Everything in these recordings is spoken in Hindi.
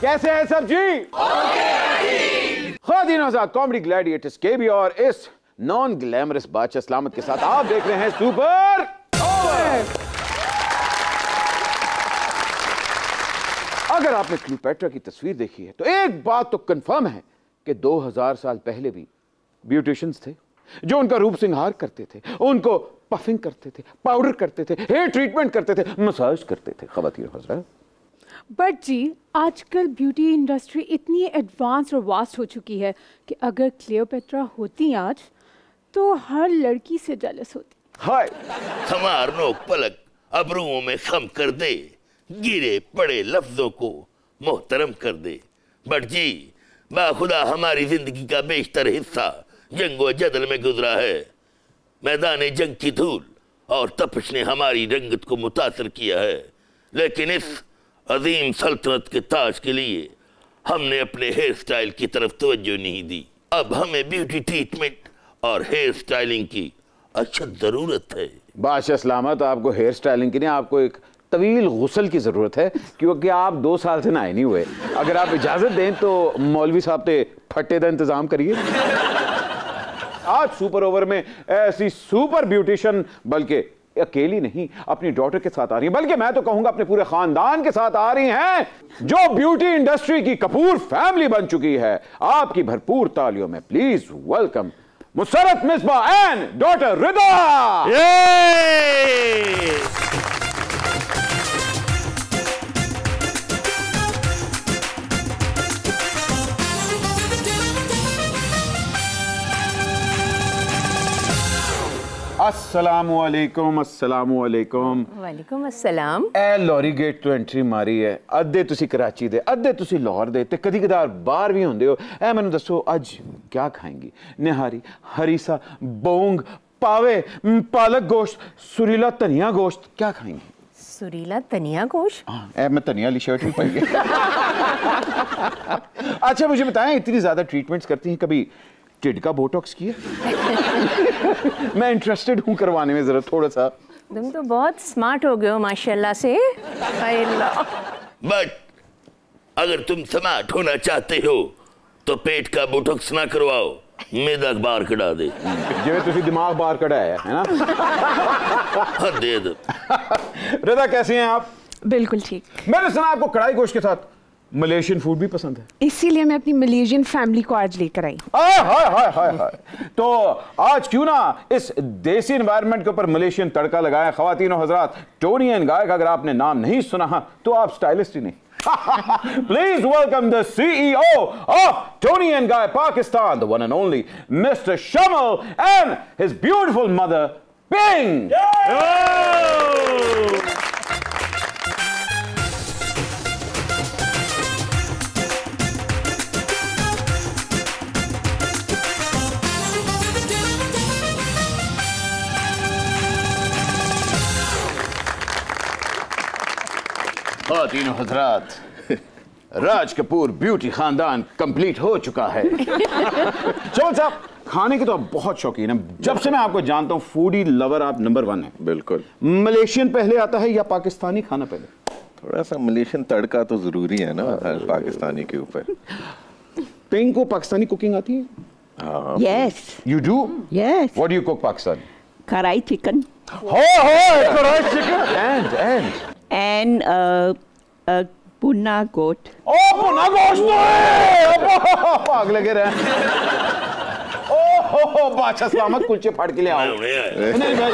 कैसे हैं सब जी? ख़वातीन हज़रात, कॉमेडी ग्लैडिएटर्स के भी और इस नॉन ग्लैमरस बादशाह सलामत के साथ आप देख रहे हैं सुपर ओवर। अगर आपने क्लियोपेट्रा की तस्वीर देखी है तो एक बात तो कंफर्म है कि 2000 साल पहले भी ब्यूटिशियंस थे जो उनका रूप सिंगार करते थे, उनको पफिंग करते थे, पाउडर करते थे, हेयर ट्रीटमेंट करते थे, मसाज करते थे। ख़वातीन हज़रात, बट जी आजकल ब्यूटी इंडस्ट्री इतनी एडवांस और वास्ट हो चुकी है कि अगर क्लियोपेट्रा होती आज तो हर लड़की से जेलस होती। हाय हमार नोक पलक अबरुओं में खम कर दे, गिरे पड़े लफ्जों को मोहतरम कर दे। बट जी बाखुदा हमारी जिंदगी का बेशतर हिस्सा जंगो जदल में गुजरा है। मैदान जंग की धूल और तपश ने हमारी रंगत को मुतासर किया है, लेकिन इस अजीम सल्तनत के ताज के लिए हमने अपने हेयर स्टाइल की तरफ तवज्जो नहीं दी। अब हमें ब्यूटी ट्रीटमेंट और हेयर स्टाइलिंग की अशद जरूरत है। बादशाह सलामत, आपको हेयर स्टाइलिंग की नहीं, आपको एक तवील गुस्ल की जरूरत है, क्योंकि आप 2 साल से नहाए नहीं हुए। अगर आप इजाजत दें तो मौलवी साहब से फट्टे का इंतजाम करिए। आज सुपर ओवर में ऐसी सुपर ब्यूटिशियन बल्कि अकेली नहीं अपनी डॉटर के साथ आ रही है, बल्कि मैं तो कहूंगा अपने पूरे खानदान के साथ आ रही हैं, जो ब्यूटी इंडस्ट्री की कपूर फैमिली बन चुकी है। आपकी भरपूर तालियों में please welcome Musarrat Misba and daughter Rida. अस्सलामुअलैकुम। अस्सलामुअलैकुम। वालेकुम अस्सलाम। ए लॉरी गेट तो एंट्री मारी है, अद्धे तुसी कराची दे, अद्धे तुसी लाहौर दे ते कदी कदार बाहर भी होंदे हो। ए मैनू दसो अज क्या खाएंगी? निहारी, हरीसा, बोंग, पावे, पालक गोश्त, सुरीला धनिया गोश्त, क्या खाएंगी? सुरीला धनिया गोश्त? हाँ, ए मैं धनिया वाली शर्ट भी पाई। अच्छा मुझे बताएं, इतनी ज्यादा ट्रीटमेंट्स करती हैं, कभी टिड का बोटॉक्स किया? मैं इंटरेस्टेड हूँ करवाने में, जरा थोड़ा सा। तुम तो बहुत स्मार्ट हो गए हो माशाल्लाह से। बट अगर तुम स्मार्ट होना चाहते हो तो पेट का बोटॉक्स ना करवाओ, मैदा बाहर कढ़ा दे। जिवे तुसी दिमाग बाहर कढ़ाया है ना। हाँ दे दो। रिदा कैसी हैं आप? बिल्कुल ठीक। मैंने सुना आपको कढ़ाई गोश्त के साथ मलेशियन फूड भी पसंद है, इसीलिए मैं अपनी मलेशियन फैमिली को आज लेकर आई। हाय हाय हाय हाय। तो आज क्यों ना इस देसी एनवायरनमेंट के ऊपर मलेशियन तड़का लगाएं। ख्वातीन और हजरात, टोनी एंड गाय का अगर आपने नाम नहीं सुना तो आप स्टाइलिस्ट ही नहीं। Please welcome the CEO of Tony and Guy Pakistan, the one and only Mr. Shamal and his beautiful mother, Ping. तीनों हजरात, राज कपूर ब्यूटी खानदान कंप्लीट हो चुका है। चलो साहब, खाने के तो आप बहुत शौकीन हैं। जब से मैं आपको जानता हूँ फूडी लवर आप नंबर 1 है। बिल्कुल। मलेशियन पहले आता है या पाकिस्तानी खाना पहले? थोड़ा सा मलेशियन तड़का तो जरूरी है ना हर पाकिस्तानी के ऊपर। पिंक को पाकिस्तानी कुकिंग आती है? हाँ। Yes. You do? Yes. What do you cook Pakistani? Karai chicken. Karai chicken. And punna goat. Oh, punna gosh तो है। भाग लगे रहे। ओह बादशाह सलामत, कुलचे फाड़ के ले आओ। नहीं भाई।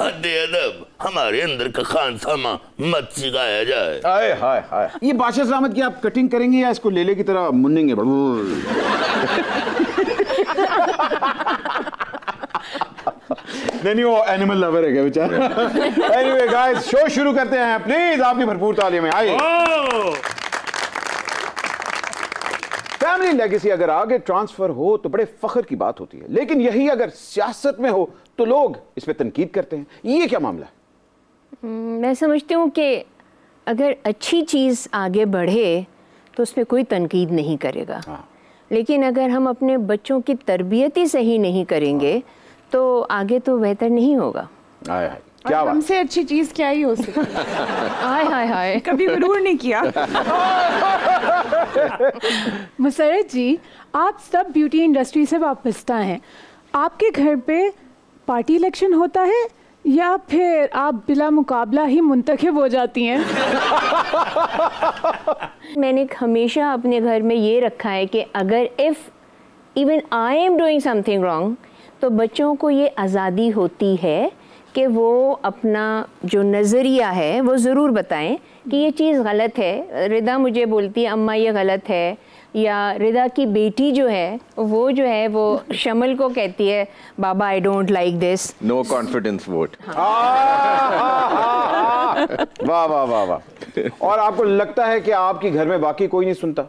हद्दे अदब, हमारे अंदर का खान सामा मत सिखाया जाए। हाय हाय हाय। ये बादशाह सलामत की आप कटिंग करेंगे या इसको लेले की तरह मुन्नेंगे? नहीं वो एनिमल लवर है क्या बेचारा। एनीवे गाइस, शो शुरू करते हैं। प्लीज आपकी भरपूर तालियों में आइए। फैमिली लेगेसी अगर आगे ट्रांसफर हो तो बड़े फख्र की बात होती है, लेकिन यही अगर सियासत में हो तो लोग इस पे तनकीद करते हैं। ये क्या मामला है? मैं समझती हूँ कि अगर अच्छी चीज़ आगे बढ़े तो उसमें कोई तनकीद नहीं करेगा। लेकिन अगर हम अपने बच्चों की तरबियत ही सही नहीं करेंगे तो आगे तो बेहतर नहीं होगा। क्या बात? हमसे अच्छी चीज क्या ही हो सकती है? हाय हाय हाय। कभी गुरूर नहीं किया। मुसर्रत जी, आप सब ब्यूटी इंडस्ट्री से वाबस्ता हैं। आपके घर पे पार्टी इलेक्शन होता है या फिर आप बिला मुकाबला ही मुंतखब हो जाती हैं? मैंने हमेशा अपने घर में ये रखा है कि अगर if even I am doing something wrong, तो बच्चों को ये आज़ादी होती है कि वो अपना जो नज़रिया है वो ज़रूर बताएं कि ये चीज़ गलत है। रिदा मुझे बोलती है अम्मा ये गलत है, या रिदा की बेटी जो है वो शमल को कहती है बाबा I don't like this. No confidence vote. वाह वाह वाह वाह। और आपको लगता है कि आपके घर में बाकी कोई नहीं सुनता?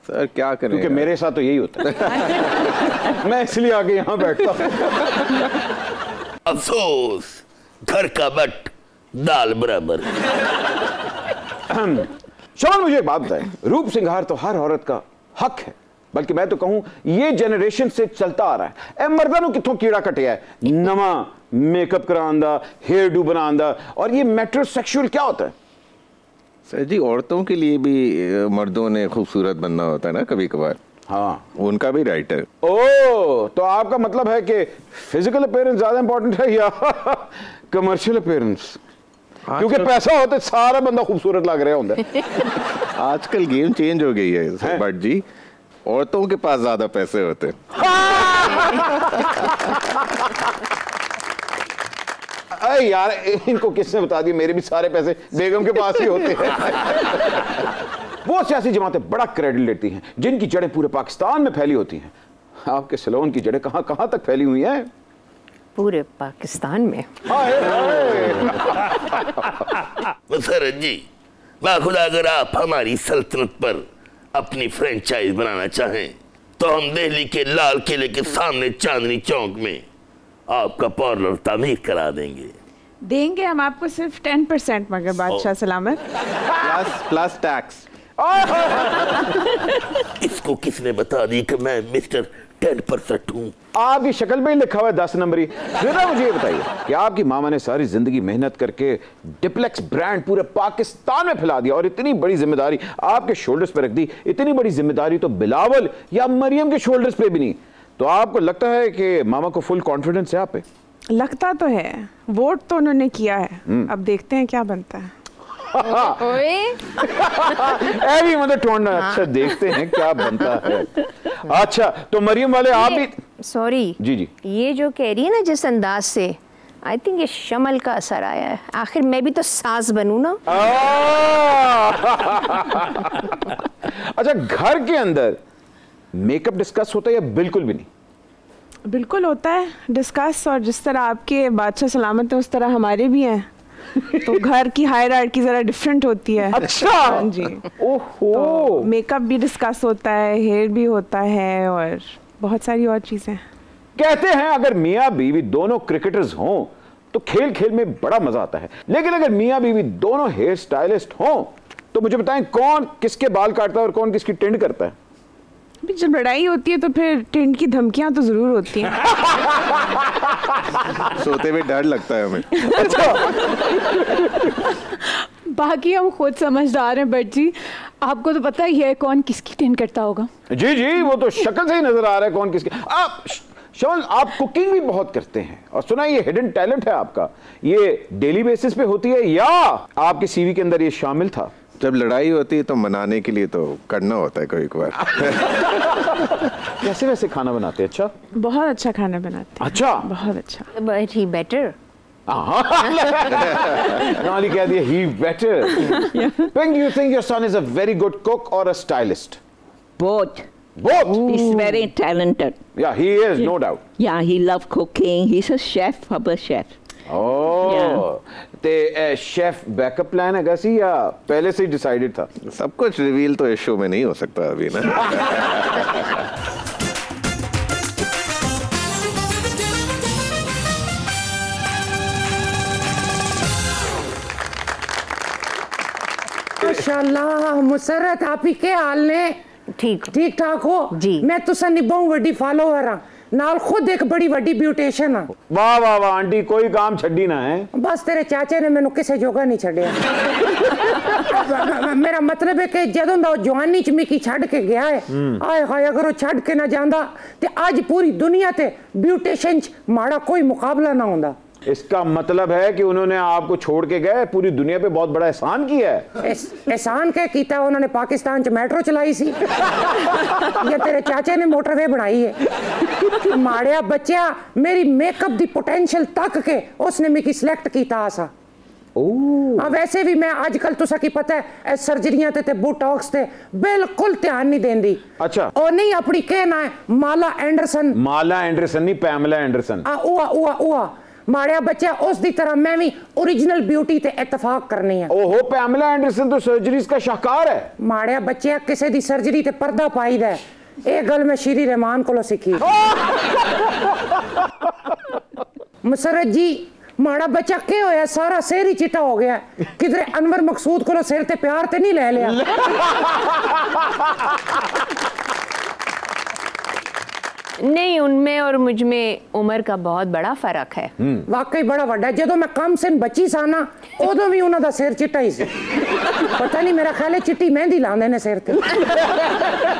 सर क्या करें, क्योंकि मेरे साथ तो यही होता है। मैं इसलिए आके यहाँ बैठता हूँ। अफसोस, घर का बट दाल बराबर। शमल, मुझे एक बात बताएं, रूप सिंगार तो हर औरत का हक है, बल्कि मैं तो कहूं ये जनरेशन से चलता आ रहा है। ए मर्दा नु किथों कीड़ा कटिया है, नवा मेकअप करांदा, हेयर डू बनांदा, और ये मेट्रोसेक्सुअल क्या होता है? सर जी, औरतों के लिए भी मर्दों ने खूबसूरत बनना होता है ना कभी कभार। हाँ, उनका भी राइट है। ओ, तो आपका मतलब है कि फिजिकल अपीयरेंस ज्यादा इंपॉर्टेंट है या कमर्शियल अपीयरेंस? क्योंकि पैसा होता है सारा बंदा खूबसूरत लग रहा होता है। आजकल गेम चेंज हो गई है बट जी, औरतों के पास ज्यादा पैसे होते हैं। अरे यार, इनको किसने बता दिया मेरे भी सारे पैसे बेगम के पास ही होते हैं। वो सियासी जमातें बड़ा क्रेडिट लेती हैं जिनकी जड़ें पूरे पाकिस्तान में फैली होती हैं। आपके सैलून की जड़ें कहां कहां तक फैली हुई हैं? पूरे पाकिस्तान में। मुसर्रत जी, बाखुदा अगर आप हमारी सल्तनत पर अपनी फ्रेंचाइज बनाना चाहें तो हम दिल्ली के लाल किले के सामने चांदनी चौक में आपका पार्लर तामीर करा देंगे। हम आपको सिर्फ 10%, मगर बादशाह सलामत। Plus tax. इसको किसने बता दी कि मैं मिस्टर 10% हूँ? आपकी शक्ल में ही लिखा हुआ है 10 नंबरी। जरा मुझे ये बताइए कि आपकी मामा ने सारी जिंदगी मेहनत करके डिप्लेक्स ब्रांड पूरे पाकिस्तान में फैला दिया और इतनी बड़ी जिम्मेदारी आपके शोल्डर्स पे रख दी। इतनी बड़ी जिम्मेदारी तो बिलावल या मरियम के शोल्डर्स पे भी नहीं। तो आपको लगता है कि मामा को फुल कॉन्फिडेंस है आप पे? लगता तो है, वोट तो उन्होंने किया है, अब देखते हैं क्या बनता है। ऐवी मतलब टोंडा। अच्छा, देखते हैं क्या बनता है। अच्छा, तो मरियम वाले आप भी सॉरी जी जी, ये जो कह रही है ना जिस अंदाज से, आई थिंक ये शमल का असर आया है। आखिर मैं भी तो सास बनूं ना। अच्छा, घर के अंदर मेकअप डिस्कस होता है या बिल्कुल भी नहीं? बिल्कुल होता है डिस्कस, और जिस तरह आपके बादशाह सलामत है उस तरह हमारे भी हैं। तो घर की हायरार्की जरा डिफरेंट होती है। अच्छा जी। ओहो, तो मेकअप भी डिस्कस होता है, हेयर भी होता है, और बहुत सारी और चीजें। कहते हैं अगर मियाँ बीवी दोनों क्रिकेटर्स हों तो खेल खेल में बड़ा मजा आता है, लेकिन अगर मियाँ बीवी दोनों हेयर स्टाइलिस्ट हों तो मुझे बताएं कौन किसके बाल काटता है और कौन किसकी टिंड करता है? जब लड़ाई होती है तो फिर टिंड की धमकियां तो जरूर होती हैं। सोते हुए डर लगता है हमें। बाकी हम खुद समझदार हैं, बट जी आपको तो पता ही है कौन किसकी टिंड करता होगा। जी जी, वो तो शक्ल से ही नजर आ रहा है कौन किसकी। आप शमल, आप कुकिंग भी बहुत करते हैं और सुना ये हिडन टैलेंट है आपका, ये डेली बेसिस पे होती है या आपके सीवी के अंदर ये शामिल था? जब लड़ाई होती है तो मनाने के लिए तो करना होता है कभी कभार। कैसे वैसे खाना बनाते हैं? अच्छा, बहुत अच्छा खाना बनाते हैं। अच्छा, बहुत अच्छा। But he better. नॉली कह दिया he better. When do you think your son is a very good cook or a stylist? Both. Both. He's very talented. Yeah, he is, no doubt. Yeah, he loves cooking. He's a chef, proper chef. Oh, ते शेफ बैकअप प्लान है कैसी या पहले से ही डिसाइडेड था? सब कुछ रिवील तो इस शो में नहीं हो सकता अभी ना। माशाल्लाह मुसरत, आप ही के हाल ने? ठीक ठीक ठाक हो जी। मैं तुसा निभाऊं बड़ी फॉलोवर हां, नाल खुद एक बड़ी वड्डी ब्यूटिशियन आ। वाह वाह वाह आंटी, कोई काम छड्डी ना है। बस तेरे चाचे ने मैनू किसे जोगा नहीं छड़िया। मेरा मतलब है कि जदों दा जवानी च मिकी छड़ के गया है, आए हाय अगर वो छड़ के ना जांदा ते आज पूरी दुनिया ते ब्यूटिशियन च माड़ा कोई मुकाबला ना होंदा। इसका मतलब है कि उन्होंने आपको छोड़ के गए, पूरी दुनिया पे बहुत बड़ा एहसान किया है। एहसान क्या कीता? उन्होंने पाकिस्तान च मेट्रो चलाई सी या तेरे चाचे ने मोटरवे बनाई है? माड़िया बच्चा मेरी मेकअप दी पोटेंशियल तक के उसने मिकी सिलेक्ट कीता आसा। हाँ वैसे भी मैं आजकल तुसा की पता है सर्जरियां ते बोटॉक्स ते बिल्कुल ध्यान नहीं देंदी। अच्छा। और नहीं अपनी कहना है माला एंडरसन। माला एंडरसन नहीं, पैमला एंडरसन। उआ माड़िया बच्चा उस दी तरह मैं भी ओरिजिनल ब्यूटी ते इत्तेफाक करनी है। ओहो पैमला एंडरसन तो सर्जरीज का शाहकार है। माड़िया बच्चा किसी दी सर्जरी ते पर्दा पाई दा ये गल मैं श्री रहमान को सीखी। मुसरत जी माड़ा बच्चा क्या होया? सारा सिर ही चिट्टा हो गया। किधरे अनवर मकसूद को सिर ते प्यार ते नहीं ले लिया? नहीं, उनमें और मुझ में उम्र का बहुत बड़ा फर्क है। वाकई बड़ा वड्डा। जदों मैं कम से बच्ची सा ना उदों भी उन्हां दा सिर चिट्टा ही सी। पता नहीं मेरा ख्याल है चिट्टी मेहंदी लांदे ने सिर ते।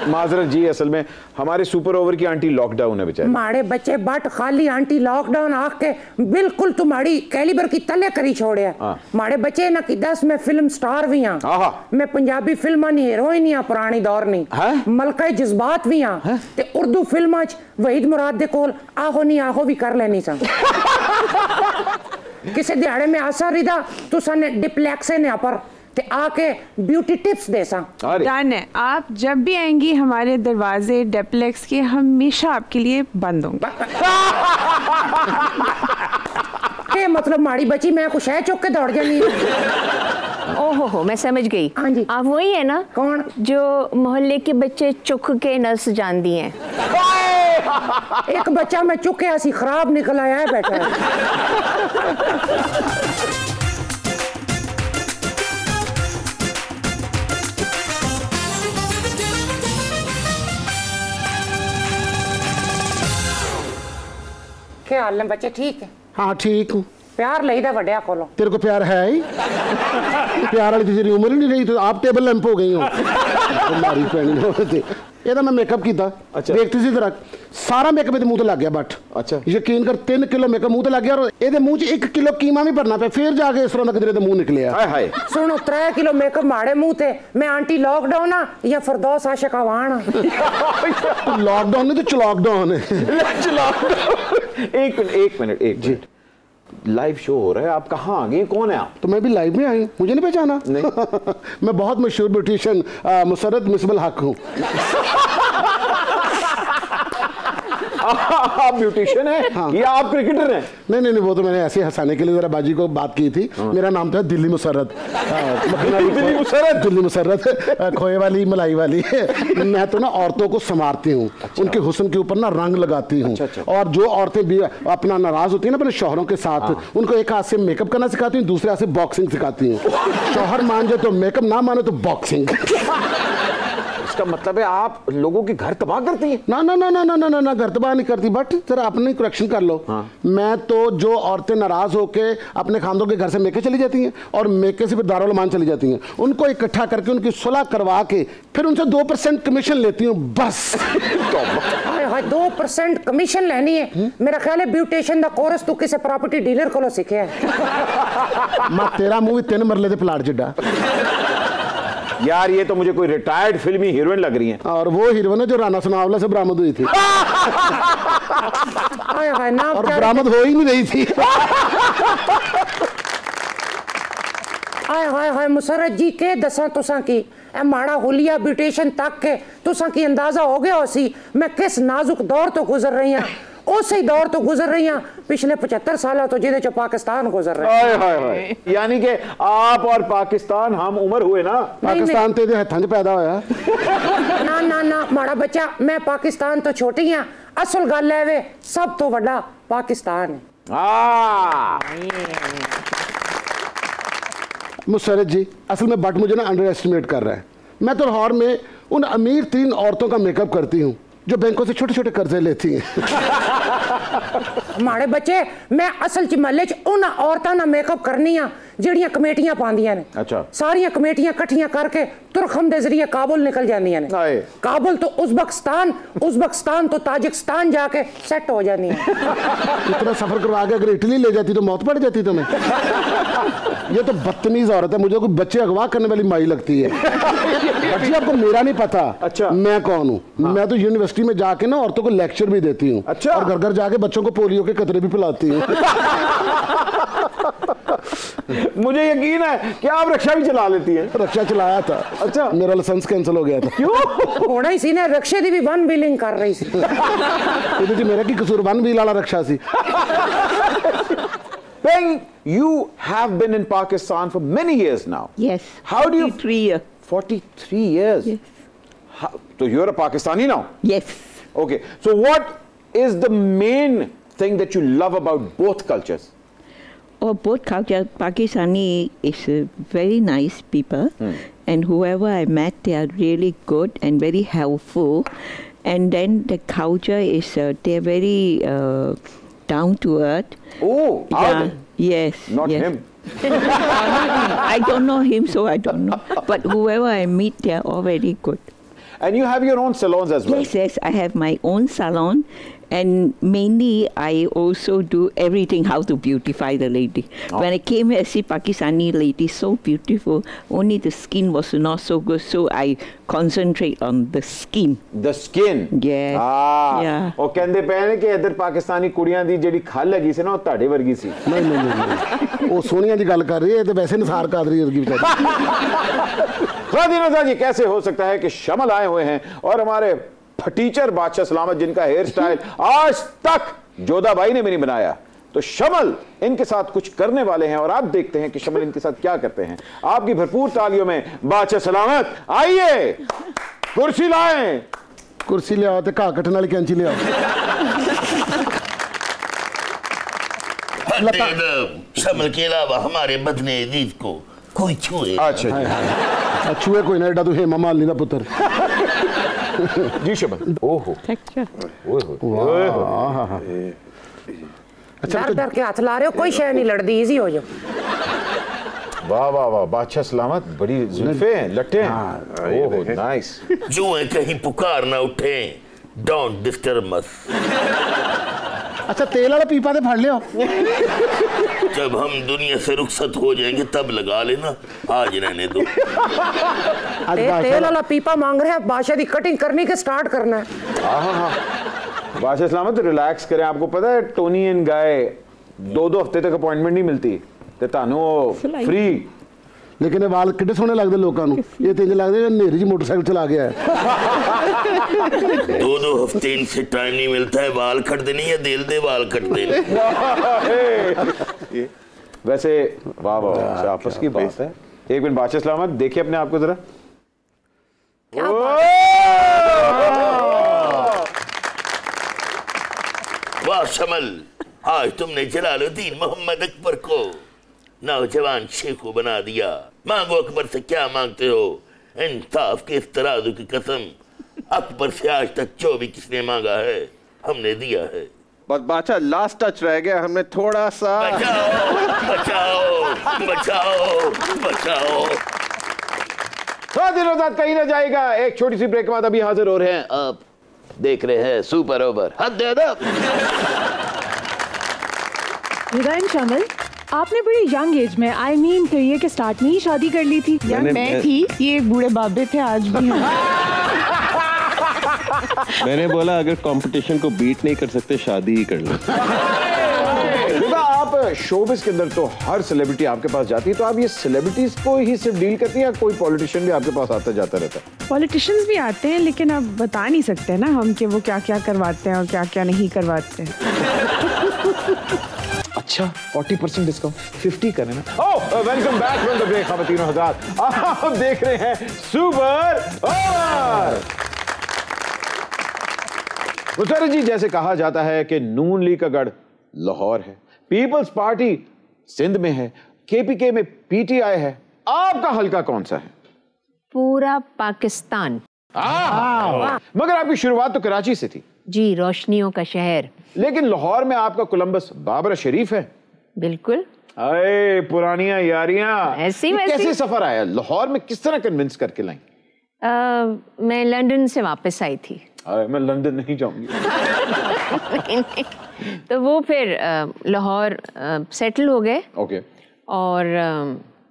माजरत जी, असल में हमारे सुपर ओवर की आंटी लॉकडाउन है बेचारी। माड़े बच्चे बट खाली आंटी लॉकडाउन आख के बिल्कुल तुम्हारी कैलिबर की तले करी छोड़िया। माड़े बच्चे ना कि 10 मैं फिल्म स्टार भी हां, मैं पंजाबी फिल्मां नी हीरोइन ही पुरानी दौर नी, मलका जज्बात भी हां ते उर्दू फिल्मां च वहीद मुराद दे कोल आहो नहीं आहो भी कर लेनी सा। किसी दिहाड़े में आसा रिदा तुसा ने डिप्लेक्स ने पर ते आके ब्यूटी टिप्स दे सा। डन है। आप जब भी आएंगी हमारे दरवाजे डेप्लेक्स के हमेशा आपके लिए बंद होंगे। के मतलब माड़ी बची मैं कुछ है चुक के दौड़ जानी। ओहो मैं समझ गई। हाँ जी। आप वही है ना? कौन? जो मोहल्ले के बच्चे चुक के नस जानती हैं। एक बच्चा मैं चुके ऐसी खराब निकल आया है बैठा है। क्या हाल है बच्चे? ठीक है? हाँ ठीक हूँ। प्यार लईदा वड्या कोलो। तेरे को प्यार है ही? प्यार वाली तेरी उम्र ही नहीं रही तो आप टेबल लैंप हो गई हो। तुम्हारी पैनी ये मैं मेकअप किया। अच्छा। देखती सी जरा सारा मेकअप मुंह तो लग गया। बट अच्छा यकीन कर 3 किलो मेकअप मुंह तो लग गया और ये मुंह च 1 किलो कीमा भी भरना पे फिर जाके इस तरह किधरे मुंह निकले। सुनो 3 किलो मेकअप माड़े मुंह ते मैं आंटी लॉकडाउन आ या फरदौस आशिक आवान? लॉकडाउन नहीं तो चलॉकडाउन है। एक मिनट लाइव शो हो रहा है, आप कहाँ आ गए? कौन है आप? तो मैं भी लाइव में आई, मुझे नहीं पहचाना? नहीं। मैं बहुत मशहूर ब्यूटिशियन मुसरत मिसबल हक हूँ। आप ब्यूटिशियन हैं? हाँ। या आप क्रिकेटर हैं? नहीं, वो तो मैंने ऐसे हंसाने के लिए जरा बाजी को बात की थी। मेरा नाम था दिल्ली मुसरत। दिल्ली मुसरत खोए वाली मलाई वाली। मैं तो ना औरतों को संवारती हूँ। अच्छा। उनके हुस्न के ऊपर ना रंग लगाती हूँ। अच्छा। और जो औरतें भी अपना नाराज होती है ना अपने शौहरों के साथ, उनको एक हाथ से मेकअप करना सिखाती हूँ, दूसरे हाथ से बॉक्सिंग सिखाती हूँ। शौहर मान जाए तो मेकअप, ना माने तो बॉक्सिंग। इसका मतलब है आप लोगों के घर तबाह करती हैं? ना घर तबाह नहीं करती, बट जरा अपनी करेक्शन कर लो। हाँ। मैं तो जो औरतें नाराज होके अपने खानों के घर से मेके चली जाती हैं और मेके से फिर दारुल मान चली जाती हैं, उनको इकट्ठा करके उनकी सुलह करवा के फिर उनसे 2% कमीशन लेती हूँ बस। 2% कमीशन लेनी है? मेरा ख्याल है ब्यूटिशियन दा कोर्स तू किसी प्रॉपर्टी डीलर को सीखा है। मैं तेरा मुंह भी 3 मरले दे प्लाट जिड्डा। यार ये तो मुझे कोई रिटायर्ड फिल्मी हीरोइन लग रही है। और वो हीरोइन है जो राना सनावला से बरामद हुई थी। और बरामद हो ही नहीं रही थी। हाय मुसरत जी के दसा तुसा की ए माड़ा हुलिया ब्यूटिशियन तक के तुसा की अंदाजा हो गया सी मैं किस नाजुक दौर तो गुजर रही हूं। उसी दौर तो गुजर रही हैं पिछले 75 साल तो जिदे चो पाकिस्तान गुजर रहे हैं। यानी कि आप और पाकिस्तान हम उम्र हुए ना? पाकिस्तान तेरे हथां च पैदा होया। ना माड़ा बच्चा मैं पाकिस्तान तो छोटी हां, असल गल है वे सब तो बड़ा पाकिस्तान है। मुसरत जी असल में बट मुझे ना अंडर एस्टिमेट कर रहा है। मैं तो लाहौर में उन अमीर 3 औरतों का मेकअप करती हूँ जो बैंकों से छोटे छोटे कर्जे लेती हैं। हमारे बच्चे मैं असल च महल्ले च उन औरतां ना मेकअप करनियां ਜਿਹੜੀਆਂ ਕਮੇਟੀਆਂ ਪਾਉਂਦੀਆਂ ਨੇ। अच्छा सारियां कमेटियां इकट्ठियां करके तुरखम के जरिए काबुल निकल जांदियां ने। काबुल तो उज़्बेकिस्तान तो ताजिकिस्तान जाके सेट हो जानी है। इतना सफर करवा के अगर इटली ले जाती तो मौत पड़ जाती तुम्हें। ये तो बदतमीज औरत है, मुझे कोई बच्चे अगवा करने वाली माई लगती है। बच्ची आपको मेरा नहीं पता। अच्छा मैं कौन हूँ? हाँ। मैं तो यूनिवर्सिटी में जाके ना औरतों को लेक्चर भी देती हूँ। अच्छा और घर घर जाके बच्चों को पोलियो के कतरे भी पिलाती हूँ। मुझे यकीन है कि आप रक्षा भी चला लेती हैं। रक्षा चलाया था। अच्छा मेरा लाइसेंस कैंसिल हो गया था। क्यों होना ही सी ने रक्षे दी भी वन व्हीलिंग कर रही सी। ये जी मेरा की कसूर वन व्हील वाला रक्षा सी। Peng, you have been in Pakistan for many years now. Yes. How do you? 43 years. 43 years. Yes. So you're a Pakistani now. Yes. Okay. So what is the main thing that you love about both cultures? Oh, both cultures. Pakistani is very nice people, and whoever I met, they are really good and very helpful. And then the culture is they're very down to earth. Oh, yeah, yes. Not yes. him. I don't know him, so I don't know. But whoever I meet, they are all very good. And you have your own salons as well. Yes, yes. I have my own salon. And mainly, I also do everything how to beautify the lady. Oh. When I came here, I see Pakistani lady so beautiful. Only the skin was not so good, so I concentrate on the skin. The skin. Yes. Ah. Yeah. ਉਹ ਕਹਿੰਦੇ ਪਏ ਨੇ ਕਿ ਇੱਧਰ ਪਾਕਿਸਤਾਨੀ ਕੁੜੀਆਂ ਦੀ ਜਿਹੜੀ ਖੱਲ ਹੈਗੀ ਸੀ ਨਾ ਉਹ ਤੁਹਾਡੇ ਵਰਗੀ ਸੀ। नहीं नहीं नहीं वो सोनिया की गल कर रही है तो वैसे निसार कादरी वर्गी बेचारी। खादिर जी कैसे हो सकता है कि शमल आए हुए हैं और हमारे टीचर बादशाह सलामत जिनका हेयर स्टाइल आज तक जोधा भाई ने भी नहीं बनाया, तो शमल इनके साथ कुछ करने वाले हैं और आप देखते हैं कि शमल इनके साथ क्या करते हैं। आपकी भरपूर तालियों में बादशाह सलामत, आइए कुर्सी लाएं। कुर्सी ले आओ तो घा कटने वाली कैंची ले आओ। शमल के अलावा हमारे बदने अजीज को कोई छुए। अच्छा छुए कोई ना, एडा तू हेमा मालिनी का पुत्र। जी शमल। ओहो डर डर के हाथ ला रहे हो, कोई शय नहीं लड़ती, इजी हो जाओ। वाह वाह वाह, बादशाह सलामत, बड़ी जुल्फे हैं, लट्टे हैं। ओहो नाइस। जो है कहीं पुकार ना उठे, डोंट डिस्टर्ब अस। अच्छा तेल वाला पीपा तो फड़ लियो। जब हम दुनिया से रुखसत हो जाएंगे तब लगा लेना, आज रहने दो। तेल वाला पीपा मांग रहे हैं, बादशाह की कटिंग करने के स्टार्ट करना है। हाँ बादशाह सलामत रिलैक्स करें। आपको पता है टोनी एंड गाय 2-2 हफ्ते तक अपॉइंटमेंट नहीं मिलती ते तानू फ्री। लेकिन वाल कितने सोहने लगते लोगों को, ये तो लगता है नेरी जी मोटरसाइकिल चला गया है। 2-2 हफ्ते इनसे टाइम नहीं मिलता है बाल कटते नहीं है, दिल दे बाल कटते। वैसे वाह वाह आपस की बात है। एक मिनट बादशाह सलामत देखिए अपने आप को जरा। वाह शमल, आज तुमने जलालुद्दीन मोहम्मद अकबर को नौजवान शेखू बना दिया। मांगो अकबर से क्या मांगते हो, इंसाफ के इस तराजू की कसम, अकबर से आज तक जो भी किसने मांगा है हमने दिया है। बस बादशाह लास्ट टच रह गया, हमने थोड़ा सा। बचाओ बचाओ बचाओ बचाओ। दिनों कहीं ना जाएगा। एक छोटी सी ब्रेक के बाद अभी हाजिर हो रहे हैं। आप देख रहे हैं सुपर ओवर। हद रिदा एंड शमल, आपने बड़ी यंग एज में, आई मीन करियर के स्टार्ट में ही शादी कर ली थी। मैं थी, ये बूढ़े बाबे थे, आज भी हैं। मैंने बोला अगर कंपटीशन को बीट नहीं कर सकते शादी ही कर लो। आप शोबिस के अंदर तो हर सेलिब्रिटी आपके पास जाती है, तो आप ये सेलिब्रिटीज को ही सिर्फ डील करती हैं या कोई पॉलिटिशियन भी आपके पास आता जाता रहता है? पॉलिटिशियंस भी आते हैं, लेकिन अब बता नहीं सकते ना हम कि वो क्या क्या करवाते हैं और क्या क्या नहीं करवाते हैं। अच्छा 40% डिस्काउंट 50 करें ना। Oh welcome back from the break ख़वातीनो हज़रात, आप देख रहे हैं सुपर ओवर। मुसर्रत जी, जैसे कहा जाता है कि नून लीग का गढ़ लाहौर है, पीपल्स पार्टी सिंध में है, केपीके में पीटीआई है, आपका हल्का कौन सा है? पूरा पाकिस्तान। मगर आपकी शुरुआत तो कराची से थी। जी, रोशनियों का शहर। लेकिन लाहौर में आपका कोलंबस बाबरा शरीफ है। बिल्कुल। अरे पुरानियां यारियां। ऐसी वैसी। कैसे सफर आया लाहौर में, किस तरह कन्विंस करके लाई? मैं लंदन से वापस आई थी। मैं लंदन नहीं जाऊंगी। नहीं। तो वो फिर लाहौर सेटल हो गए। ओके। और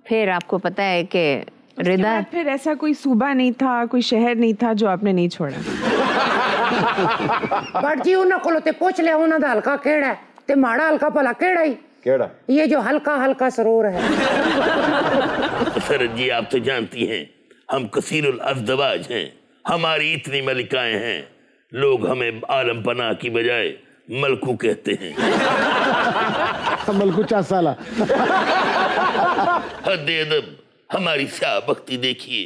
फिर आपको पता है कि रिदा, फिर ऐसा कोई सूबा नहीं था, कोई शहर नहीं था जो आपने नहीं छोड़ा। बट जी उन्होंने को ते पूछ लिया उन्होंने हल्का केड़ा है ते माड़ा हल्का भला केड़ा ही? केड़ा? ये जो हल्का हल्का सरूर है। सर जी आप तो जानती हैं हम कसीरुल अज़दवाज हैं, हमारी इतनी मलिकाएं हैं, लोग हमें आलम पनाह की बजाय मलकू कहते हैं। मलकू 4 साला। हद अदब, हमारी स्याह बख्ती देखिए।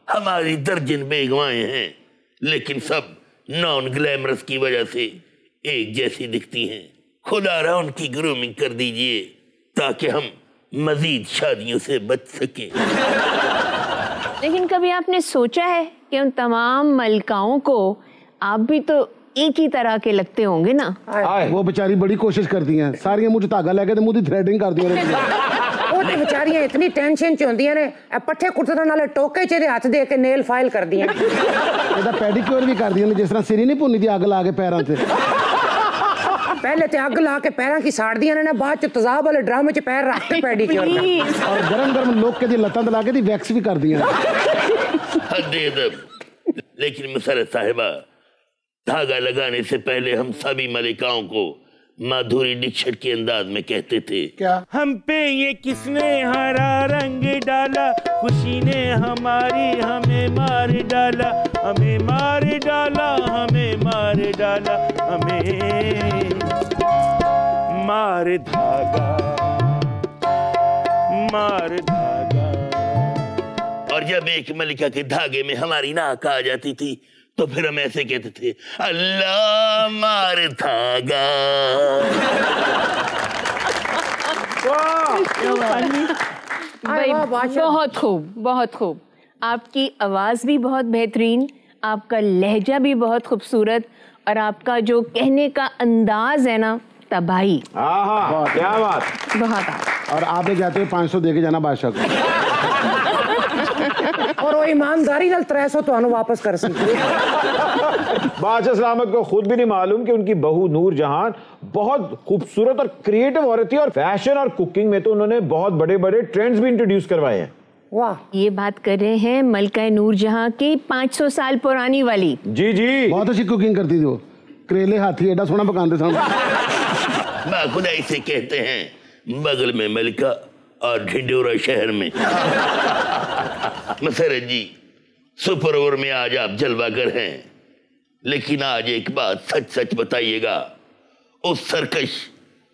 हमारी दर्जन बेगवाएं हैं, लेकिन सब नॉन ग्लैमरस की वजह से एक जैसी दिखती हैं। खुदा रहा उनकी ग्रूमिंग कर दीजिए ताकि हम मजीद शादियों से बच सकें। लेकिन कभी आपने सोचा है कि उन तमाम मलकाओं को आप भी तो एक ही तरह के लगते होंगे ना? वो बेचारी बड़ी कोशिश करती हैं, सारी मुझे धागा लेके ते मुंह दी थ्रेडिंग कर दिया। वो ते बेचारियां इतनी टेंशन च होंदियां ने, पट्ठे कुटरन नाले टोके च हाथ दे के नेल फाइल कर दियां। ਇਹਦਾ ਪੈਡੀਕਿਉਰ ਵੀ ਕਰਦੀਆਂ ਨੇ, ਜਿਸ ਤਰ੍ਹਾਂ ਸਿਰੀ ਨਹੀਂ ਭੁੰਨੀ ਦੀ ਅੱਗ ਲਾ ਕੇ ਪੈਰਾਂ ਤੇ। पहले ते अग ला के पैरों की साड़ दिया ने, बाद च तेजाब वाले ड्रम च पैर रख के पेडिक्योर कर, और गरम गरम लोग के दी लत्तां ते ला के दी वैक्स भी कर दियां। लेकिन मसरत साहिबा, धागा लगाने से पहले हम सभी मलिकाओं को माधुरी दीक्षित के अंदाज में कहते थे, क्या हम पे ये किसने हरा रंग डाला, खुशी ने हमारी हमें मार डाला, हमें मार डाला, हमें मार डाला, हमें मार धागा, मार धागा। और जब एक मलिका के धागे में हमारी नाक आ जाती थी तो फिर हम ऐसे कहते थे, अल्लाह मार धागा। भाई बहुत खूब, बहुत खूब। आपकी आवाज़ भी बहुत बेहतरीन, आपका लहजा भी बहुत खूबसूरत, और आपका जो कहने का अंदाज है ना, तबाही। क्या बात। बहुत। और आप ले जाते हुए 500 दे के जाना बादशाह को। और वो ईमानदारी नाल 300 तो वापस कर सकती। बादशाह सलामत को खुद भी नहीं मालूम कि उनकी बहू नूर जहान बहुत खूबसूरत और क्रिएटिव औरत थी, और फैशन और कुकिंग में तो उन्होंने बहुत बड़े बड़े ट्रेंड्स भी इंट्रोड्यूस करवाए हैं। वाह। ये बात कर रहे हैं मलका नूर जहां की 500 साल पुरानी वाली। जी जी, बहुत अच्छी कुकिंग करती थी वो, करेले हाथी एडा सोना पकाते थे। खुदा इसे कहते हैं बगल में मलिका और ढिंडोरा शहर में। मसरत जी, सुपर ओवर में आज आप जलवागर हैं, लेकिन आज एक बात सच सच बताइएगा, उस सरकश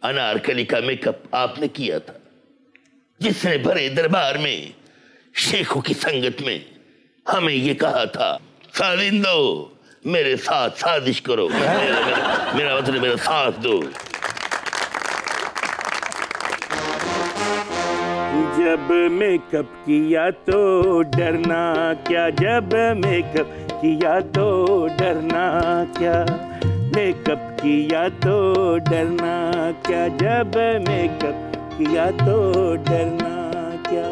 अनारकली का मेकअप आपने किया था जिसने भरे दरबार में शेखों की संगत में हमें ये कहा था, सालिंदो मेरे साथ साजिश करो, मेरा मतलब मेरा साथ दो। जब मेकअप किया तो डरना क्या, जब मेकअप किया तो डरना क्या, मेकअप किया तो डरना क्या, जब मेकअप किया तो डरना क्या,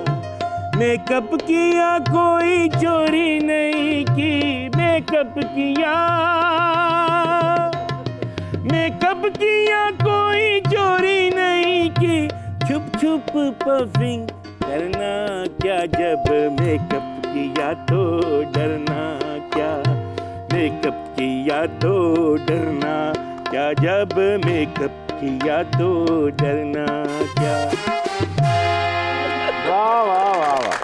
मेकअप किया कोई चोरी नहीं की, मेकअप किया, मेकअप किया कोई चोरी नहीं की, छुप छुप पफिंग करना क्या, जब मेकअप किया तो डरना क्या, मेकअप किया तो डरना क्या, जब मेकअप किया तो डरना क्या। वाह वाह वाह वाह।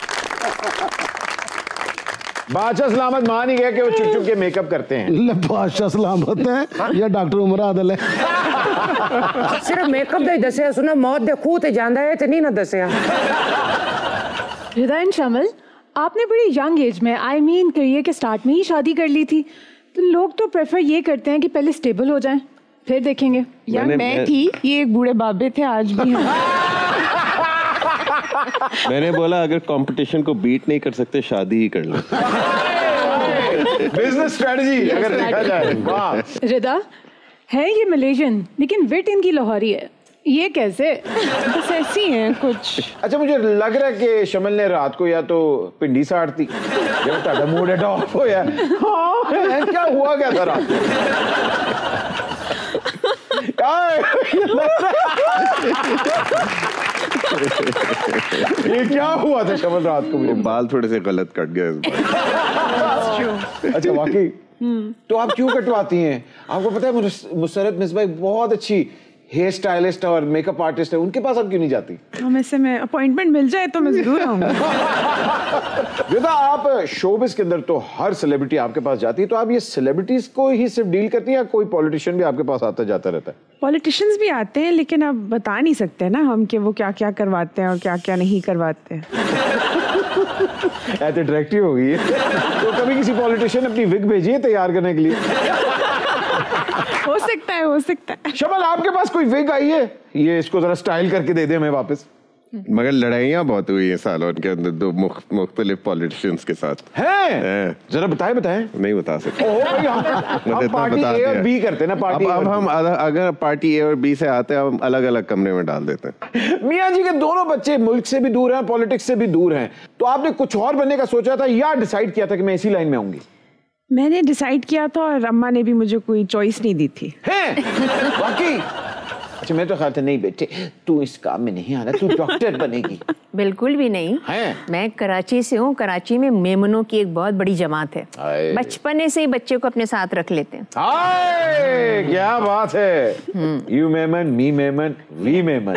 बादशाह सलामत मान ही गया कि वो चुप चुप के मेकअप करते हैं। बादशाह सलामत है या डॉक्टर उमर आदल है? सिर्फ मेकअप दे दसिया सुना, मौत दे खूह ते जांदा है ते नहीं ना दसिया। रिदा एंड शमल, आपने बड़ी यंग एज में, आई मीन करियर के स्टार्ट में ही शादी कर ली थी, तो लोग तो प्रेफर ये करते हैं कि पहले स्टेबल हो जाएं, फिर देखेंगे। यार मैं थी, ये एक बूढ़े बाबे थे, आज भी हैं। मैंने बोला अगर कंपटीशन को बीट नहीं कर सकते शादी ही कर लो। बिजनेस स्ट्रेटजी अगर देखा जाए। वाह रिदा, है ये मलेशियन लेकिन वेट इनकी लाहौरी है, ये कैसे? बस ऐसी है कुछ। अच्छा, मुझे लग रहा है कि शमल ने रात को या तो पिंडी साड़ती या ਤੁਹਾਡਾ मूड एट ऑफ हो या हाँ क्या हुआ क्या था रात ये क्या हुआ था शमल रात को? मुझे बाल थोड़े से गलत कट गए इस बार। अच्छा वाकई? तो आप क्यों कटवाती हैं? आपको पता है मुसरत मिसबा बहुत अच्छी हेयर स्टाइलिस्ट और मेकअप आर्टिस्ट है, उनके पास आप क्यों नहीं जाती? हमें से मैं अपॉइंटमेंट मिल जाए तो मैं जरूर आऊंगी। वेदा, आप शोबिस के अंदर तो हर सेलिब्रिटी आपके पास जाती है, तो आप ये सेलिब्रिटीज को ही सिर्फ डील करती है या कोई पॉलिटिशियन भी आपके पास आता जाता रहता है? पॉलिटिशियंस भी आते हैं लेकिन अब बता नहीं सकते ना हम कि वो क्या क्या करवाते हैं और क्या क्या नहीं करवाते हैं। ऐसे डायरेक्टिव हो गई है। तो कभी किसी पॉलिटिशियन अपनी विग भेजी है तैयार करने के लिए? हो सकता है, हो सकता है। शमल, आपके पास कोई विग आई है? ये इसको जरा स्टाइल करके दे दे हमें वापस। मगर लड़ाइयाँ बहुत हुई हैं सालों के अंदर दो मुख्तलिफ पॉलिटिशियंस के साथ। हैं? जरा बताएं। नहीं बता सकते। हम पार्टी ए और बी करते ना, पार्टी अब हम अगर पार्टी ए और बी से आते हैं, हम अलग अलग कमरे में डाल देते हैं। मियाँ जी के दोनों बच्चे मुल्क से भी दूर हैं, पॉलिटिक्स से भी दूर हैं, तो आपने कुछ और बनने का सोचा था या डिसाइड किया था कि मैं इसी लाइन में आऊंगी? मैंने डिसाइड किया था और अम्मा ने भी मुझे कोई चॉइस नहीं दी थी। वाकई? अच्छा, मैं तो ख्याल था नहीं बेटे तू इस काम में नहीं आना, तू डॉक्टर बनेगी। बिल्कुल भी नहीं है। मैं कराची से हूँ, कराची में मेमनों की एक बहुत बड़ी जमात है, बचपने से ही बच्चे को अपने साथ रख लेते हैं। क्या बात है, you Memon, me Memon, we Memon.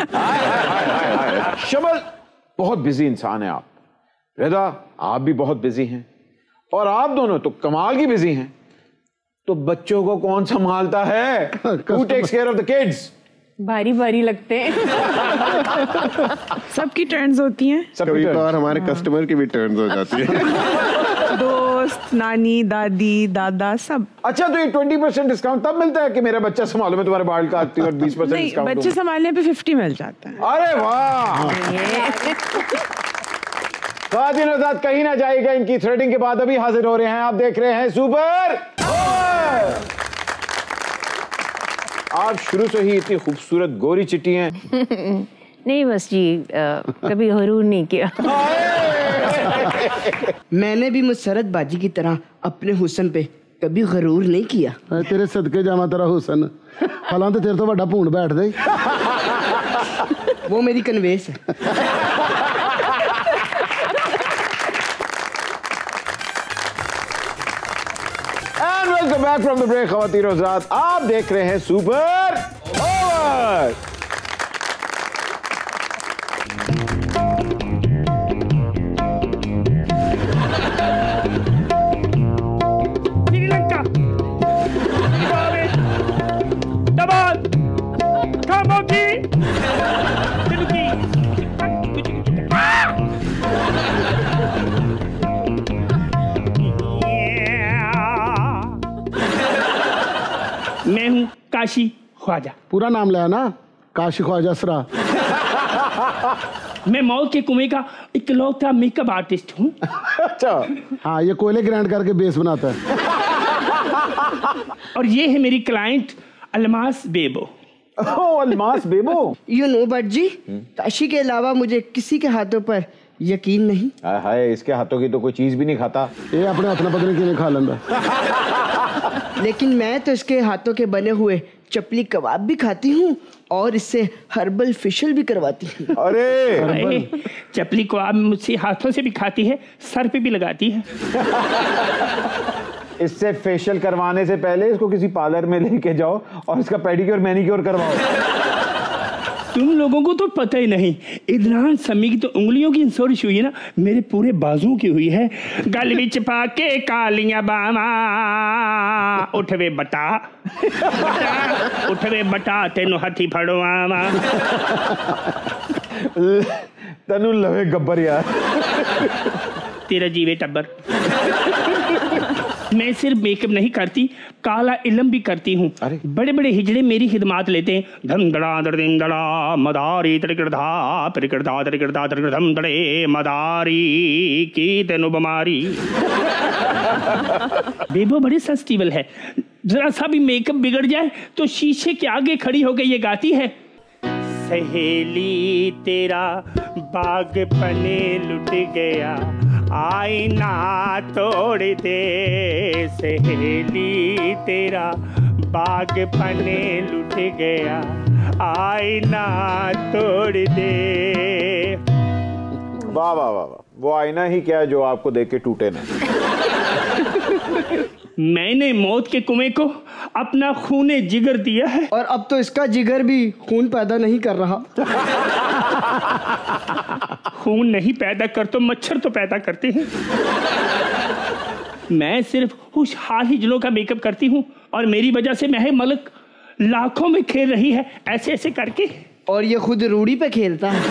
Shamal, बहुत बिजी इंसान है आप। रिदा, आप भी बहुत बिजी हैं और आप दोनों तो कमाल की बिजी हैं, तो बच्चों को कौन संभालता है? Who takes care of the kids? भारी भारी लगते हैं। सबकी टर्न्स होती हैं। कभी कभार हमारे कस्टमर की भी टर्न्स हो जाती है। दोस्त, नानी, दादी, दादा सब। अच्छा, तो ये 20% डिस्काउंट तब मिलता है कि मेरा बच्चा संभालो, मैं तुम्हारे बाल काटती हूँ और 20% डिस्काउंट? बच्चे संभालने पे 50 मिल जाता है। अरे वाह! ख़वातीन और हज़रात, कहीं ना जाएगा, इनकी थ्रेडिंग के बाद अभी हाजिर हो रहे हैं। आप देख रहे हैं सुपर ओवर। आप शुरू से ही इतनी खूबसूरत गोरी चिट्टी हैं। नहीं बस जी, कभी गरूर नहीं किया। मैंने भी मुसरत बाजी की तरह अपने हुस्न पे कभी गरूर नहीं किया। तेरे सदके जावा तेरा हुस्न, फलां ते तेरे तो बड़ा भून बैठ दे। वो मेरी कन्वेस है। Welcome back from the break. ख़वातीन और हज़रात, आप देख रहे हैं सुपर ओवर। श्रीलंका, दबाल, खामोशी, मैं हूँ काशी ख्वाजा। पूरा नाम लिया ना, काशी ख्वाजा सरा। मैं मऊ के कुएं का इकलौता मेकअप आर्टिस्ट हूँ। अच्छा, हाँ, ये कोयले ग्राइंड करके बेस बनाता है। और ये है मेरी client Almas Bebo. Almas Bebo. You know but जी, काशी के अलावा मुझे किसी के हाथों पर यकीन नहीं। हाय, इसके हाथों की तो कोई चीज भी नहीं खाता। ये अपने हाथ में पता नहीं क्यों खा लेंदा। लेकिन मैं तो इसके हाथों के बने हुए चपली कबाब भी खाती हूँ और इससे हर्बल फेशियल भी करवाती हूँ। अरे चपली कबाब मुझसे हाथों से भी खाती है, सर पे भी लगाती है। इससे फेशियल करवाने से पहले इसको किसी पार्लर में लेके जाओ और इसका पेडिक्योर मैनिक्योर करवाओ। तुम लोगों को तो पता ही नहीं, इधरान समी की तो उंगलियों की इंसोरिश हुई है ना, मेरे पूरे बाजुओं की हुई है। गल विच पाके कालियां बावा, उठवे बटा उठवे बटा, तेनू हाथी फड़वावा। तनु लवे गब्बर यार, तेरा जीवे टब्बर। मैं सिर्फ मेकअप नहीं करती, काला इलम भी करती हूँ। बड़े बड़े हिजड़े मेरी खिदमत लेते हैं। धम धड़ा धड़िम धड़ा मदारी त्रिकड़ा त्रिकड़ा त्रिकड़ा धम धड़े मदारी की तेनो बमारी। बेबो बड़े सेंसिटिव है, जरा सा भी मेकअप बिगड़ जाए तो शीशे के आगे खड़ी होकर ये गाती है, सहेली तेरा बाग पने लुट गया, आईना तोड़ दे। सहेली तेरा बाग पने लुट गया, आईना तोड़ दे। वाह वाह वाह वाह, वो आईना ही क्या है जो आपको देख के टूटे ना। मैंने मौत के कुएं को अपना खूने जिगर दिया है, और अब तो इसका जिगर भी खून पैदा नहीं कर रहा। खून नहीं पैदा कर तो मच्छर तो पैदा करते हैं। मैं सिर्फ खुशहाल हिजड़ों का मेकअप करती हूँ और मेरी वजह से महक मलिक लाखों में खेल रही है ऐसे ऐसे करके, और ये खुद रूढ़ी पे खेलता है।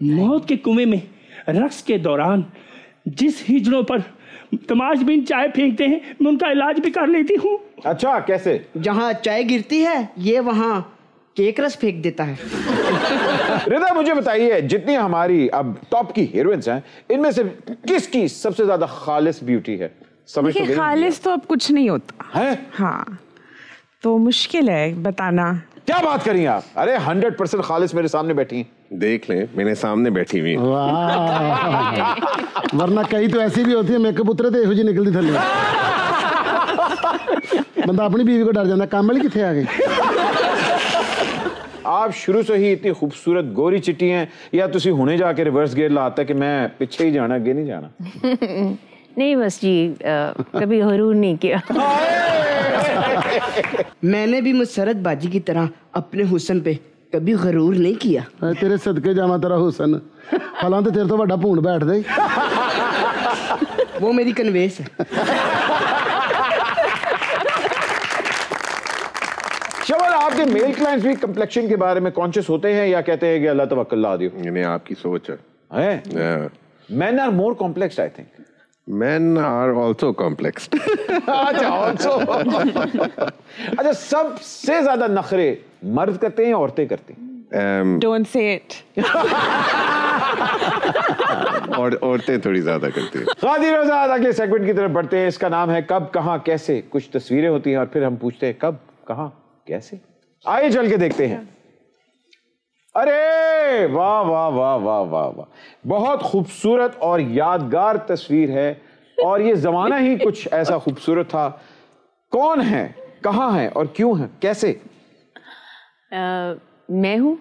मौत के कुएं में रक्स के दौरान जिस हिजड़ों पर तमाशबीन चाय फेंकते हैं, मैं उनका इलाज भी कर लेती हूँ। अच्छा, कैसे? जहाँ चाय गिरती है ये वहाँ केक रस फेंक देता है। रिदा, मुझे बताइए, जितनी हमारी अब टॉप की हीरोइंस हैं, इनमें से किसकी सबसे ज्यादा खालिस ब्यूटी है? समझ तो खालिस तो अब कुछ नहीं होता है। हाँ, तो मुश्किल है बताना। क्या बात करी आप? अरे 100% खालिस मेरे सामने बैठी। देख लें, मेरे सामने बैठी हुई। वरना कई तो ऐसी भी होती है मेकअप उतरे तो जी निकलती थले। बंदा अपनी बीवी को डर जाता, काम वाली किथे आ गई। आप शुरू से ही इतनी खूबसूरत गोरी चिट्टी हैं, या तुसी हुने जाके रिवर्स गियर लाता कि मैं पीछे ही जाना, आगे नहीं जाना? नहीं बस जी, कभी गरूर नहीं किया। मैंने भी मुसरत बाजी की तरह अपने हुस्न पे कभी गरूर नहीं किया। तेरे सदके जावा तेरा हुस्न, फलां ते तेरे तो बड़ा भूंड बैठ दे। वो मेरी कन्वेस है। शवल, आपके मेल क्लाइंट्स भी कम्प्लेक्शन के बारे में कॉन्शियस होते हैं या कहते हैं कि अल्लाह तवक्कल ला दियो? यानी आपकी सोच है। Men are more complex, I think. Men are also complexed. अच्छा, also. अच्छा, सबसे ज्यादा नखरे मर्द करते हैं या औरतें करती हैं? Don't say it. और औरतें थोड़ी ज्यादा करती हैं। खादिर आजाद, अगले सेगमेंट की तरफ बढ़ते हैं। इसका नाम है कब कहाँ कैसे। कुछ तस्वीरें होती हैं और फिर हम पूछते हैं कब कहाँ कैसे। आइए चल के देखते हैं। अरे वाह वाह वाह वाह वाह वाह, बहुत खूबसूरत और यादगार तस्वीर है, और ये जमाना ही कुछ ऐसा खूबसूरत था। कौन है, कहाँ है और क्यों है, कैसे? मैं हूँ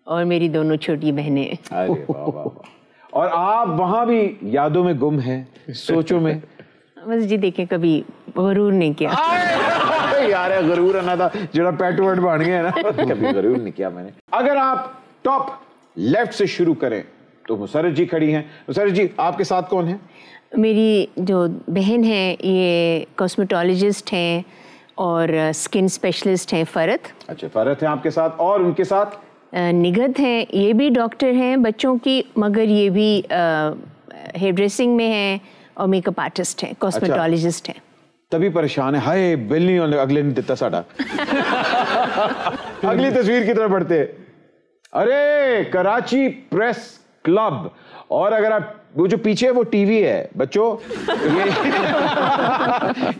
और मेरी दोनों छोटी बहनें। अरे वाह वाह वाह, और आप वहां भी यादों में गुम हैं, सोचों में। बस जी देखें, कभी गरूर नहीं किया। यार गरूर आना था जरा पेटवर्ड बन गया ना। कभी गरूर नहीं किया मैंने। अगर आप टॉप लेफ्ट से शुरू करें तो मुसरत जी खड़ी हैं। मुसरत जी, आपके साथ कौन है? मेरी जो बहन है ये कॉस्मेटोलॉजिस्ट हैं और स्किन स्पेशलिस्ट हैं, फरत। अच्छा, फरत है आपके साथ, और उनके साथ निगत हैं, ये भी डॉक्टर हैं बच्चों की, मगर ये भी हेयर ड्रेसिंग में हैं और मेकअप आर्टिस्ट हैं, कॉस्मेटोलॉजिस्ट हैं। तभी परेशान है, हाय बिल नहीं होने अगले नहीं देता साड़ा। अगली तस्वीर की तरफ बढ़ते हैं। अरे कराची प्रेस क्लब, और अगर आप वो जो पीछे वो टीवी है बच्चों,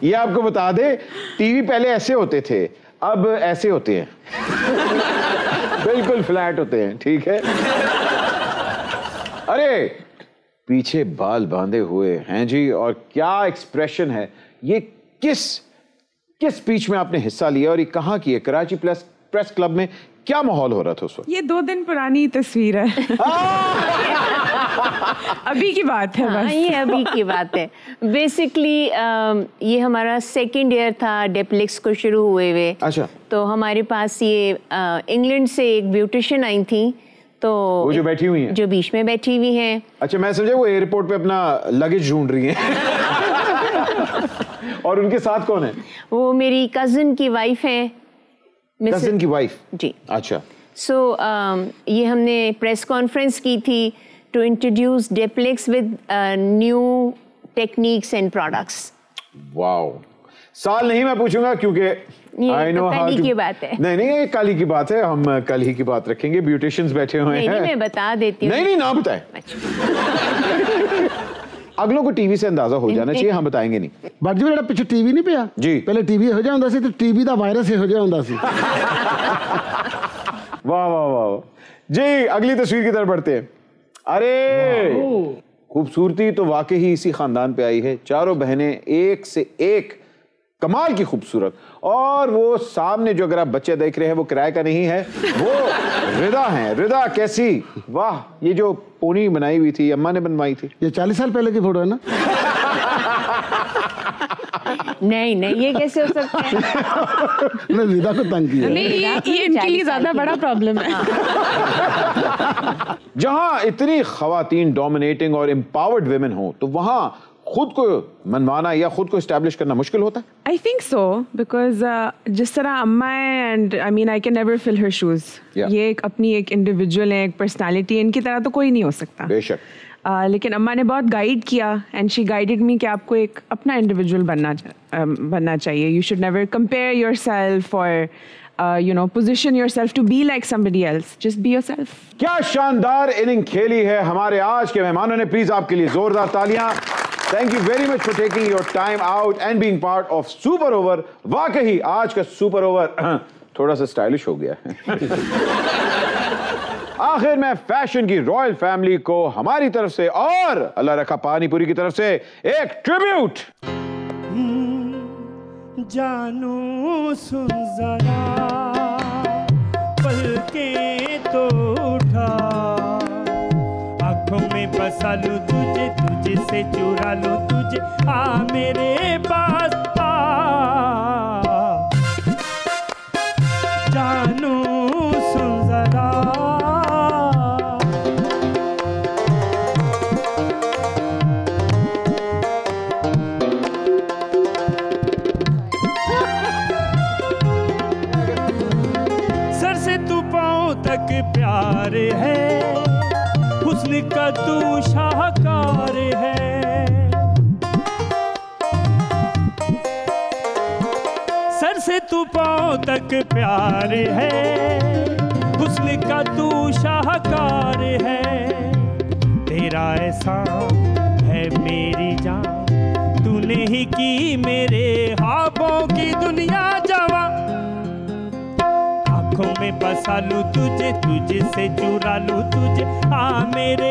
ये आपको बता दे, टीवी पहले ऐसे होते थे, अब ऐसे होते हैं। बिल्कुल फ्लैट होते हैं, ठीक है। अरे पीछे बाल बांधे हुए हैं जी, और क्या एक्सप्रेशन है। ये किस स्पीच में आपने हिस्सा लिया और ये कहाँ की है? कराची प्रेस क्लब में क्या माहौल हो रहा था उस वक्त? ये 2 दिन पुरानी तस्वीर है। अभी की बात है। बस ये अभी की बात है। बेसिकली ये हमारा 2nd ईयर था डेप्लेक्स को शुरू हुए हुए। अच्छा। तो हमारे पास ये इंग्लैंड से एक ब्यूटिशियन आई थी, तो वो जो बैठी हुई हैं, जो बीच में बैठी हुई हैं। अच्छा, मैं समझा वो एयरपोर्ट पे अपना लगेज ढूंढ रही हैं। और उनके साथ कौन है? वो मेरी कजिन की वाइफ है। कजिन की वाइफ जी। अच्छा। सो ये हमने प्रेस कॉन्फ्रेंस की थी टू इंट्रोड्यूस डेप्लेक्स with new techniques and products. Wow, साल नहीं मैं पूछूंगा क्योंकि ये तो कल ही की बात है। नहीं ये कल ही की बात है, हम कल ही की बात रखेंगे। ब्यूटिशियंस बैठे हुए हैं। नहीं मैं बता देती हूँ। नहीं ना बताए। अगलों को टीवी से अंदाजा हो जाना चाहिए, हम बताएंगे नहीं। बट जी बेटा पीछे टीवी नहीं पिया जी, पहले टीवी हो जाता सी तो टीवी दा वायरस हो जाता सी। वाह वाह वाह जी, अगली तस्वीर की तरफ बढ़ते हैं। अरे खूबसूरती तो वाकई ही इसी खानदान पे आई है। चारों बहनें एक से एक कमाल की खूबसूरत, और वो सामने जो अगर आप बच्चे देख रहे हैं वो किराए का नहीं है, वो रिदा हैं। रिदा कैसी, वाह, ये जो पोनी बनाई हुई थी अम्मा ने बनवाई थी। ये 40 साल पहले की फोटो है ना? नहीं ये कैसे हो सकता है? रिदा को तंग किया। नहीं ये इनके लिए ज्यादा बड़ा प्रॉब्लम है। जहां इतनी खवातीन डोमिनेटिंग और एम्पावर्ड विमेन हो, तो वहां खुद को मनवाना या खुद को एस्टैब्लिश करना मुश्किल होता है। आई थिंक सो, बिकॉज जिस तरह अम्मा है, and I mean I can never fill her shoes. ये अपनी एक इंडिविजुअल है, एक पर्सनालिटी, इनकी तरह तो कोई नहीं हो सकता। बेशक। लेकिन अम्मा ने बहुत गाइड किया, एंड शी गाइडेड मी कि आपको एक अपना इंडिविजुअल बनना चाहिए। You should never compare your self और position yourself to be like somebody else. Just be yourself. क्या शानदार इनिंग खेली है हमारे आज के मेहमानों ने। प्लीज आपके लिए जोरदार तालियां। Thank you very much for taking your time out and being part of Super Over. वाकई आज का सुपर ओवर थोड़ा सा स्टाइलिश हो गया है। आखिर में फैशन की रॉयल फैमिली को हमारी तरफ से और अल्लाह रखा पानीपुरी की तरफ से एक ट्रिब्यूट। जानू सुन जरा, पलके तो उठा, आंखों में बसा लूं तुझे, तुझे से चुरा लूं तुझे, आ मेरे पास आ। जानू सुन जरा, तक प्यार है, हुस्न का तू शाहकार है। सर से तू पांव तक प्यार है, हुस्न का तू शाहकार है। तेरा एहसान है मेरी जान, तूने ही की मेरे ख्वाबों की दुनिया जवां। आंखों में बसा लूं तुझे, तुझे से चुरा लूं तुझे, आ मेरे